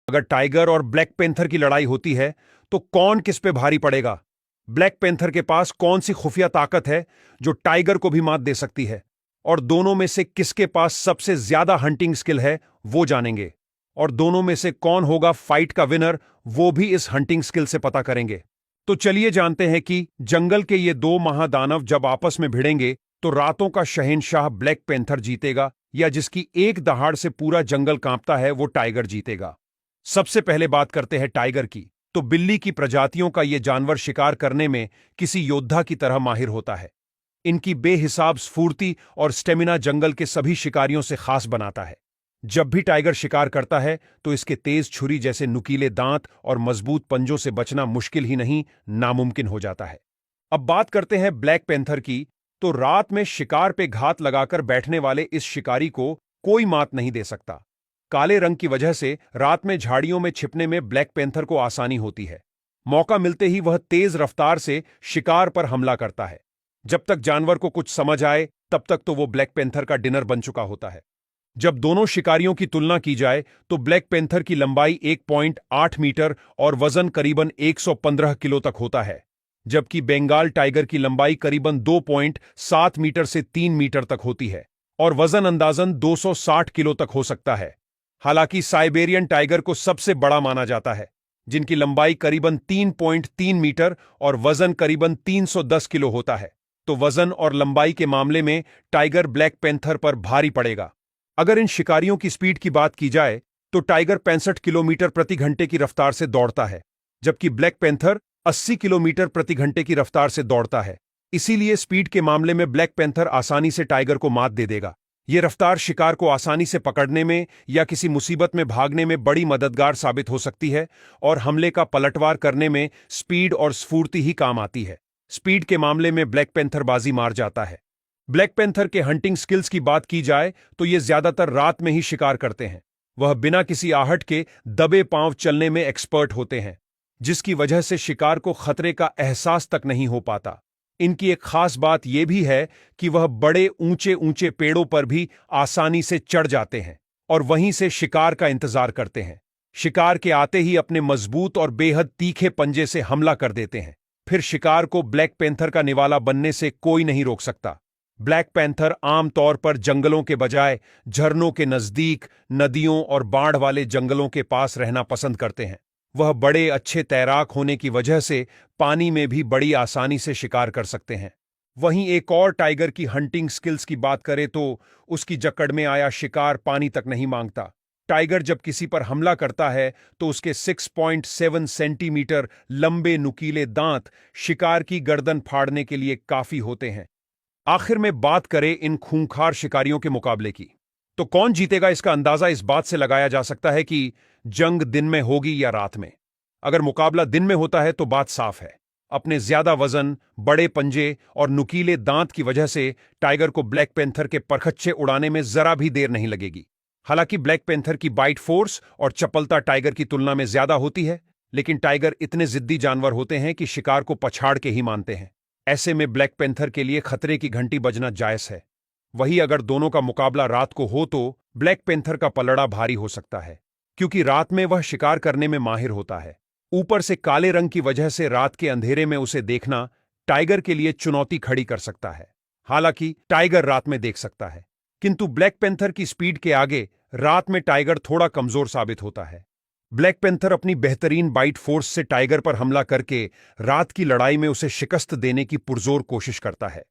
अगर टाइगर और black panther की लड़ाई होती है तो कौन किस पे भारी पड़ेगा? ब्लैक पैंथर के पास कौन सी खुफिया ताकत है जो टाइगर को भी मात दे सकती है? और दोनों में से किसके पास सबसे ज्यादा हंटिंग स्किल है, वो जानेंगे। और दोनों में से कौन होगा फाइट का विनर, वो भी इस हंटिंग स्किल से पता करेंगे। तो चलिए जानते हैं कि जंगल के ये दो महादानव जब आपस में भिड़ेंगे तो रातों का शहंशाह ब्लैक पैंथर जीतेगा, या जिसकी एक दहाड़ से पूरा जंगल कांपता है वो टाइगर जीतेगा। सबसे पहले बात करते हैं टाइगर की। तो बिल्ली की प्रजातियों का यह जानवर शिकार करने में किसी योद्धा की तरह माहिर होता है। इनकी बेहिसाब स्फूर्ति और स्टेमिना जंगल के सभी शिकारियों से खास बनाता है। जब भी टाइगर शिकार करता है तो इसके तेज छुरी जैसे नुकीले दांत और मजबूत पंजों से बचना मुश्किल ही नहीं, नामुमकिन हो जाता है। अब बात करते हैं ब्लैक पैंथर की। तो रात में शिकार पे घात लगाकर बैठने वाले इस शिकारी को कोई मात नहीं दे सकता। काले रंग की वजह से रात में झाड़ियों में छिपने में ब्लैक पैंथर को आसानी होती है। मौका मिलते ही वह तेज रफ्तार से शिकार पर हमला करता है। जब तक जानवर को कुछ समझ आए तब तक तो वो ब्लैक पैंथर का डिनर बन चुका होता है। जब दोनों शिकारियों की तुलना की जाए तो ब्लैक पैंथर की लंबाई 1.8 मीटर और वजन करीबन 115 किलो तक होता है, जबकि बंगाल टाइगर की लंबाई करीबन 2.7 मीटर से 3 मीटर तक होती है और वजन अंदाजन 260 किलो तक हो सकता है। हालांकि साइबेरियन टाइगर को सबसे बड़ा माना जाता है, जिनकी लंबाई करीबन 3.3 मीटर और वजन करीबन 310 किलो होता है। तो वजन और लंबाई के मामले में टाइगर ब्लैक पैंथर पर भारी पड़ेगा। अगर इन शिकारियों की स्पीड की बात की जाए तो टाइगर 65 किलोमीटर प्रति घंटे की रफ्तार से दौड़ता है, जबकि ब्लैक पैंथर 80 किलोमीटर प्रति घंटे की रफ्तार से दौड़ता है। इसीलिए स्पीड के मामले में ब्लैक पैंथर आसानी से टाइगर को मात दे देगा। यह रफ्तार शिकार को आसानी से पकड़ने में या किसी मुसीबत में भागने में बड़ी मददगार साबित हो सकती है, और हमले का पलटवार करने में स्पीड और स्फूर्ति ही काम आती है। स्पीड के मामले में ब्लैक पैंथर बाजी मार जाता है। ब्लैक पैंथर के हंटिंग स्किल्स की बात की जाए तो ये ज्यादातर रात में ही शिकार करते हैं। वह बिना किसी आहट के दबे पांव चलने में एक्सपर्ट होते हैं, जिसकी वजह से शिकार को खतरे का एहसास तक नहीं हो पाता। इनकी एक खास बात यह भी है कि वह बड़े ऊंचे ऊंचे पेड़ों पर भी आसानी से चढ़ जाते हैं और वहीं से शिकार का इंतजार करते हैं। शिकार के आते ही अपने मजबूत और बेहद तीखे पंजे से हमला कर देते हैं। फिर शिकार को ब्लैक पैंथर का निवाला बनने से कोई नहीं रोक सकता। ब्लैक पैंथर आमतौर पर जंगलों के बजाय झरनों के नजदीक, नदियों और बाढ़ वाले जंगलों के पास रहना पसंद करते हैं। वह बड़े अच्छे तैराक होने की वजह से पानी में भी बड़ी आसानी से शिकार कर सकते हैं। वहीं एक और टाइगर की हंटिंग स्किल्स की बात करें तो उसकी जकड़ में आया शिकार पानी तक नहीं मांगता। टाइगर जब किसी पर हमला करता है तो उसके 6.7 सेंटीमीटर लंबे नुकीले दांत शिकार की गर्दन फाड़ने के लिए काफी होते हैं। आखिर में बात करें इन खूंखार शिकारियों के मुकाबले की, तो कौन जीतेगा इसका अंदाजा इस बात से लगाया जा सकता है कि जंग दिन में होगी या रात में। अगर मुकाबला दिन में होता है तो बात साफ है। अपने ज्यादा वजन, बड़े पंजे और नुकीले दांत की वजह से टाइगर को ब्लैक पैंथर के परखच्चे उड़ाने में जरा भी देर नहीं लगेगी। हालांकि ब्लैक पैंथर की बाइट फोर्स और चपलता टाइगर की तुलना में ज्यादा होती है, लेकिन टाइगर इतने जिद्दी जानवर होते हैं कि शिकार को पछाड़ के ही मानते हैं। ऐसे में ब्लैक पैंथर के लिए खतरे की घंटी बजना जायज है। वही अगर दोनों का मुकाबला रात को हो तो ब्लैक पैंथर का पलड़ा भारी हो सकता है, क्योंकि रात में वह शिकार करने में माहिर होता है। ऊपर से काले रंग की वजह से रात के अंधेरे में उसे देखना टाइगर के लिए चुनौती खड़ी कर सकता है। हालांकि टाइगर रात में देख सकता है, किंतु ब्लैक पैंथर की स्पीड के आगे रात में टाइगर थोड़ा कमजोर साबित होता है। ब्लैक पैंथर अपनी बेहतरीन बाइट फोर्स से टाइगर पर हमला करके रात की लड़ाई में उसे शिकस्त देने की पुरजोर कोशिश करता है।